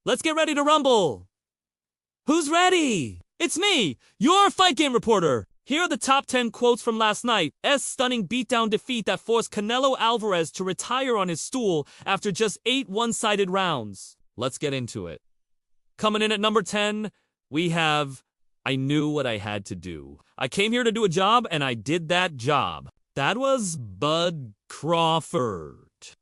let's get ready to rumble. Who's ready? It's me, your fight game reporter. Here are the top 10 quotes from last night's stunning beatdown defeat that forced Canelo Álvarez to retire on his stool after just 8 one-sided rounds. Let's get into it. Coming in at number 10, we have, I knew what I had to do. I came here to do a job, and I did that job. That was Bud Crawford.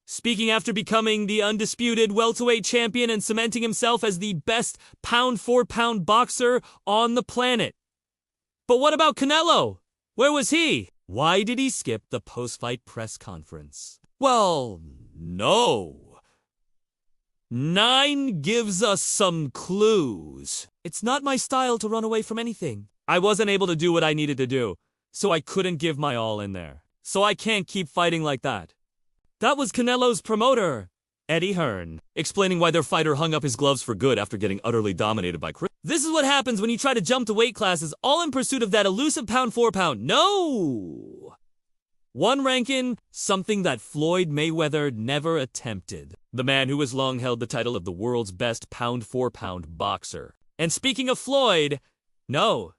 Speaking after becoming the undisputed welterweight champion and cementing himself as the best pound-for-pound boxer on the planet. But what about Canelo? Where was he? Why did he skip the post-fight press conference? Well, no. 9 gives us some clues. It's not my style to run away from anything. I wasn't able to do what I needed to do, so I couldn't give my all in there. So I can't keep fighting like that. That was Canelo's promoter, Eddie Hearn, explaining why their fighter hung up his gloves for good after getting utterly dominated by Chris. This is what happens when you try to jump to weight classes all in pursuit of that elusive pound-for-pound. No! One ranking, something that Floyd Mayweather never attempted. The man who has long held the title of the world's best pound-for-pound boxer. And speaking of Floyd, no.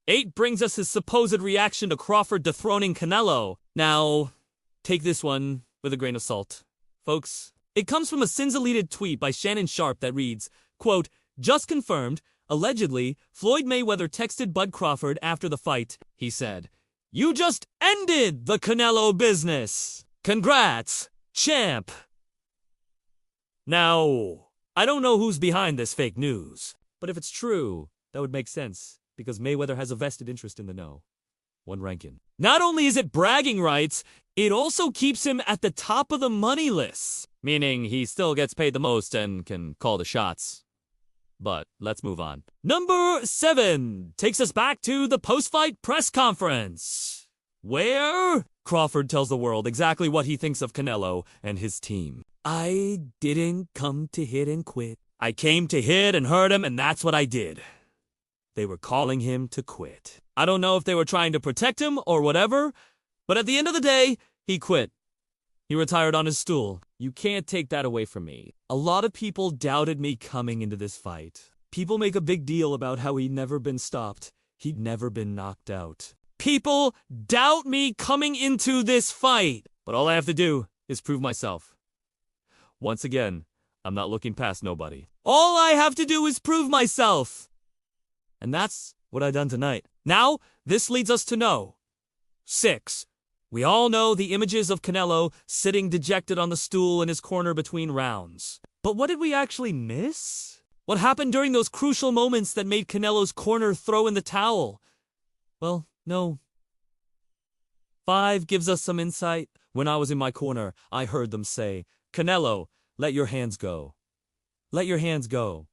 8 brings us his supposed reaction to Crawford dethroning Canelo. Now, take this one with a grain of salt. Folks, it comes from a sins-deleted tweet by Shannon Sharp that reads, quote, just confirmed, allegedly, Floyd Mayweather texted Bud Crawford after the fight. He said, you just ended the Canelo business. Congrats, champ. Now, I don't know who's behind this fake news, but if it's true, that would make sense, because Mayweather has a vested interest in the know. One ranking. Not only is it bragging rights, it also keeps him at the top of the money list, meaning he still gets paid the most and can call the shots. But let's move on. Number 7 takes us back to the post-fight press conference, where Crawford tells the world exactly what he thinks of Canelo and his team. I didn't come to hit and quit. I came to hit and hurt him, and that's what I did. They were calling him to quit. I don't know if they were trying to protect him or whatever, but at the end of the day, he quit. He retired on his stool. You can't take that away from me. A lot of people doubted me coming into this fight. People make a big deal about how he'd never been stopped. He'd never been knocked out. People doubt me coming into this fight. But all I have to do is prove myself. Once again, I'm not looking past nobody. All I have to do is prove myself. And that's what I done tonight. Now, this leads us to 6. We all know the images of Canelo sitting dejected on the stool in his corner between rounds. But what did we actually miss? What happened during those crucial moments that made Canelo's corner throw in the towel? Well, no. 5 gives us some insight. When I was in my corner, I heard them say, Canelo, let your hands go. Let your hands go.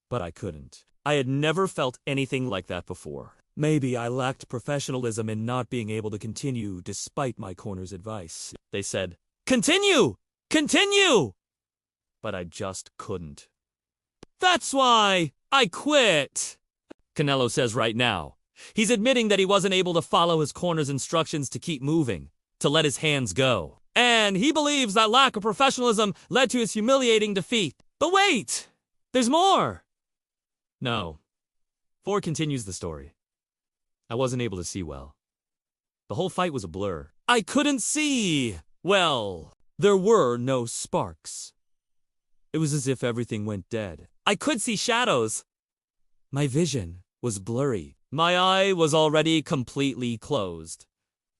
But I couldn't. I had never felt anything like that before. Maybe I lacked professionalism in not being able to continue despite my corner's advice. They said, continue! Continue! But I just couldn't. That's why I quit! Canelo says right now. He's admitting that he wasn't able to follow his corner's instructions to keep moving, to let his hands go. And he believes that lack of professionalism led to his humiliating defeat. But wait! There's more! No. 4 continues the story. I wasn't able to see well. The whole fight was a blur. I couldn't see! Well, there were no sparks. It was as if everything went dead. I could see shadows. My vision was blurry. My eye was already completely closed.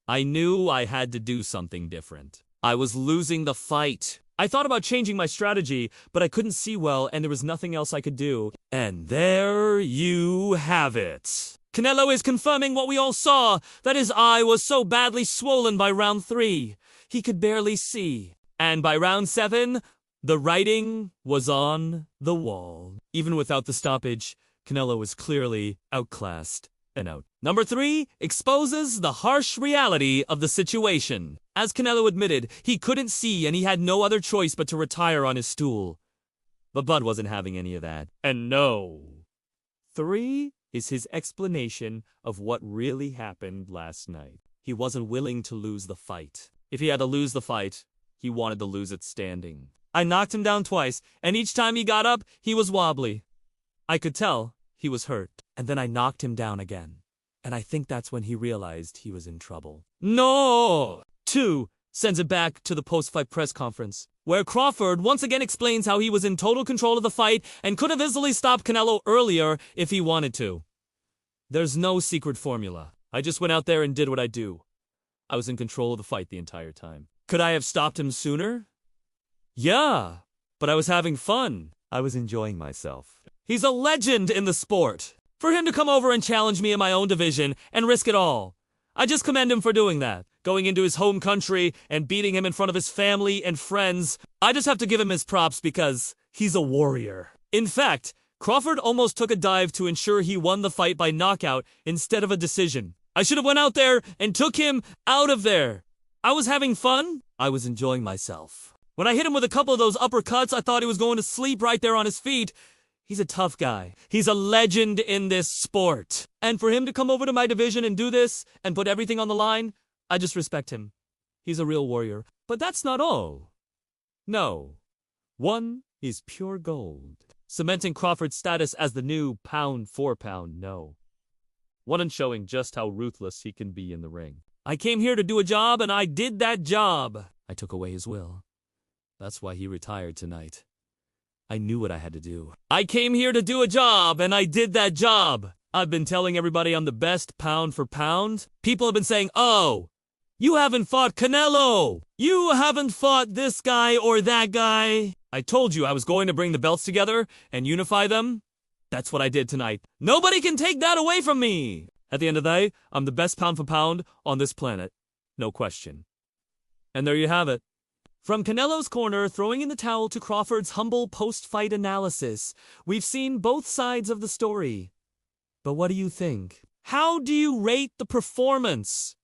I knew I had to do something different. I was losing the fight. I thought about changing my strategy, but I couldn't see well and there was nothing else I could do. And there you have it. Canelo is confirming what we all saw, that his eye was so badly swollen by round 3. He could barely see. And by round 7, the writing was on the wall. Even without the stoppage, Canelo was clearly outclassed and out. Number 3 exposes the harsh reality of the situation. As Canelo admitted, he couldn't see and he had no other choice but to retire on his stool. But Bud wasn't having any of that. And no. 3 is his explanation of what really happened last night. He wasn't willing to lose the fight. If he had to lose the fight, he wanted to lose it standing. I knocked him down twice, and each time he got up, he was wobbly. I could tell he was hurt. And then I knocked him down again. And I think that's when he realized he was in trouble. No! 2 sends it back to the post-fight press conference, where Crawford once again explains how he was in total control of the fight and could have easily stopped Canelo earlier if he wanted to. There's no secret formula. I just went out there and did what I do. I was in control of the fight the entire time. Could I have stopped him sooner? Yeah, but I was having fun. I was enjoying myself. He's a legend in the sport. For him to come over and challenge me in my own division and risk it all, I just commend him for doing that. Going into his home country and beating him in front of his family and friends. I just have to give him his props because he's a warrior. In fact, Crawford almost took a dive to ensure he won the fight by knockout instead of a decision. I should have went out there and took him out of there. I was having fun. I was enjoying myself. When I hit him with a couple of those uppercuts, I thought he was going to sleep right there on his feet. He's a tough guy. He's a legend in this sport. And for him to come over to my division and do this and put everything on the line, I just respect him. He's a real warrior. But that's not all. No. 1 is pure gold, cementing Crawford's status as the new pound for pound no. 1 and showing just how ruthless he can be in the ring. I came here to do a job, and I did that job. I took away his will. That's why he retired tonight. I knew what I had to do. I came here to do a job, and I did that job. I've been telling everybody I'm the best pound for pound. People have been saying, oh, you haven't fought Canelo. You haven't fought this guy or that guy. I told you I was going to bring the belts together and unify them. That's what I did tonight. Nobody can take that away from me. At the end of the day, I'm the best pound for pound on this planet. No question. And there you have it. From Canelo's corner throwing in the towel to Crawford's humble post-fight analysis, we've seen both sides of the story. But what do you think? How do you rate the performance?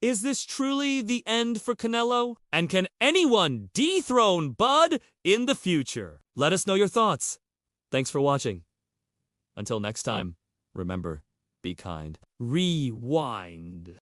Is this truly the end for Canelo? And can anyone dethrone Bud in the future? Let us know your thoughts. Thanks for watching. Until next time, remember, be kind. Rewind.